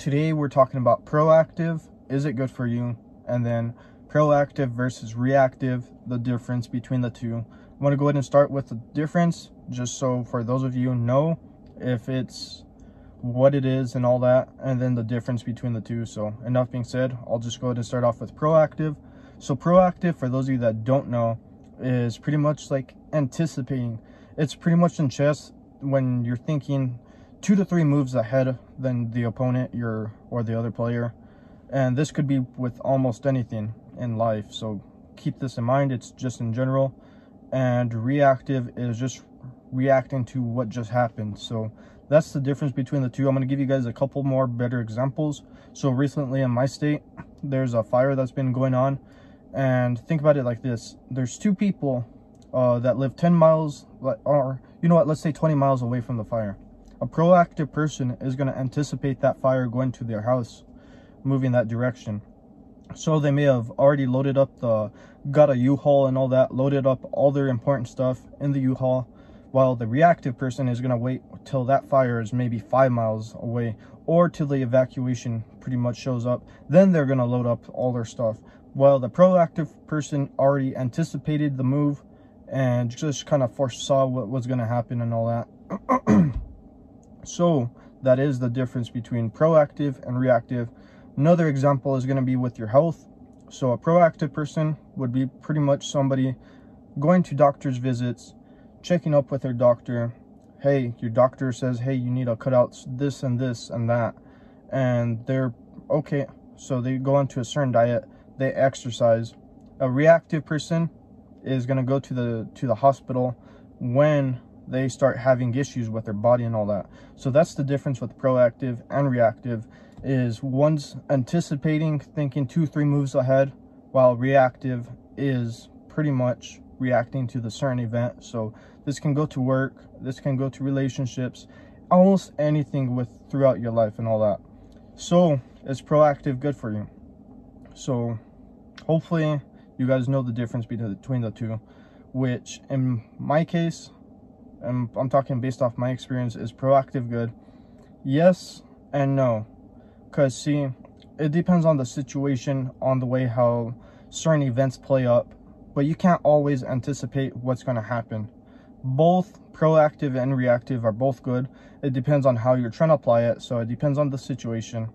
today we're talking about proactive. Is it good for you? And then proactive versus reactive, the difference between the two. I'm going to go ahead and start with the difference, just so for those of you know if it's what it is and all that, and then the difference between the two. So enough being said, I'll just go ahead and start off with proactive. So proactive, for those of you that don't know, is pretty much like anticipating. It's pretty much in chess when you're thinking 2 to 3 moves ahead than the opponent or the other player. And this could be with almost anything in life, so keep this in mind. It's just in general. And reactive is just reacting to what just happened. So that's the difference between the two. I'm going to give you guys a couple more better examples. So recently in my state, there's a fire that's been going on, and think about it like this. There's 2 people that live 10 miles, or you know what, let's say 20 miles away from the fire. A proactive person is going to anticipate that fire going to their house, moving that direction. So they may have already loaded up got a U-Haul and all that, loaded up all their important stuff in the U-Haul, while the reactive person is going to wait till that fire is maybe 5 miles away, or till the evacuation pretty much shows up. Then they're going to load up all their stuff, while the proactive person already anticipated the move and just kind of foresaw what was going to happen and all that. So that is the difference between proactive and reactive. Another example is going to be with your health. So a proactive person would be pretty much somebody going to doctor's visits, checking up with their doctor. Hey, your doctor says, hey, you need to cut out this and this and that. And they're okay. So they go onto a certain diet, they exercise. A reactive person is going to go to the hospital when they start having issues with their body and all that. So that's the difference with proactive and reactive, is one's anticipating, thinking 2-3 moves ahead, while reactive is pretty much reacting to the certain event. So this can go to work, this can go to relationships, almost anything throughout your life and all that. So is proactive good for you? So hopefully you guys know the difference between the two, which in my case, and I'm talking based off my experience, is proactive good? Yes and no. Because see, it depends on the situation, on the way how certain events play up, but you can't always anticipate what's going to happen. Both proactive and reactive are both good. It depends on how you're trying to apply it, so it depends on the situation.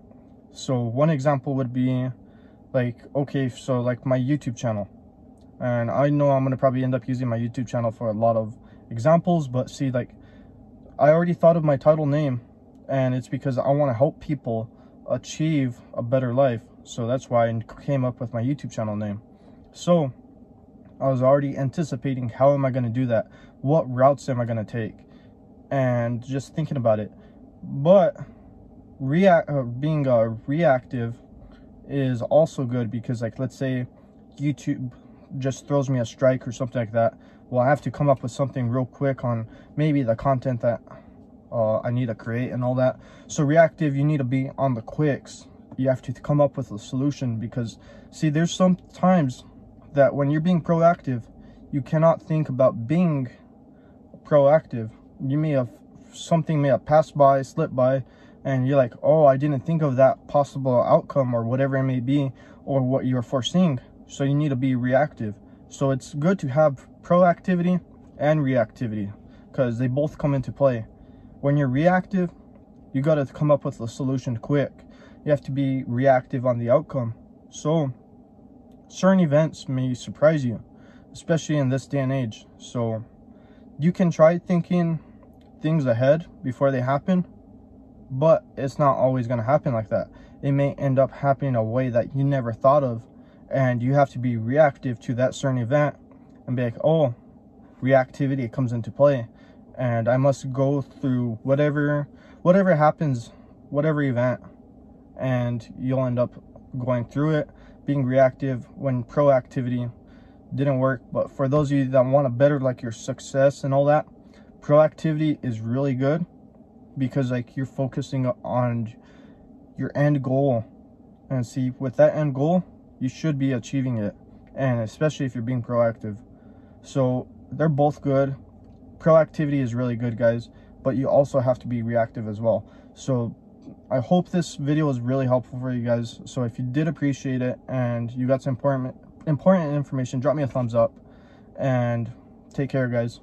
So one example would be like, okay, so like my YouTube channel, and I know I'm going to probably end up using my YouTube channel for a lot of examples, but see, like, I already thought of my title name, and it's because I want to help people achieve a better life. So that's why I came up with my YouTube channel name. So I was already anticipating, how am I going to do that? What routes am I going to take? And just thinking about it. But being reactive is also good, because like, let's say YouTube just throws me a strike or something like that. Well, I have to come up with something real quick on maybe the content that I need to create and all that. So reactive, you need to be on the quicks. You have to come up with a solution, because see, there's some times that when you're being proactive, you cannot think about being proactive. Something may have passed by, slipped by, and you're like, oh, I didn't think of that possible outcome or whatever it may be, or what you're foreseeing. So you need to be reactive. So it's good to have proactivity and reactivity, because they both come into play. When you're reactive, you got to come up with a solution quick. You have to be reactive on the outcome. So certain events may surprise you, especially in this day and age. So you can try thinking things ahead before they happen, but it's not always going to happen like that. It may end up happening a way that you never thought of, and you have to be reactive to that certain event and be like, oh, reactivity comes into play, and I must go through whatever happens, whatever event, and you'll end up going through it, being reactive when proactivity didn't work. But for those of you that want to better like your success and all that, proactivity is really good, because like you're focusing on your end goal, and see, with that end goal, you should be achieving it, and especially if you're being proactive. So they're both good. Proactivity is really good, guys, but you also have to be reactive as well. So I hope this video was really helpful for you guys. So if you did appreciate it and you got some important information, drop me a thumbs up, and take care, guys.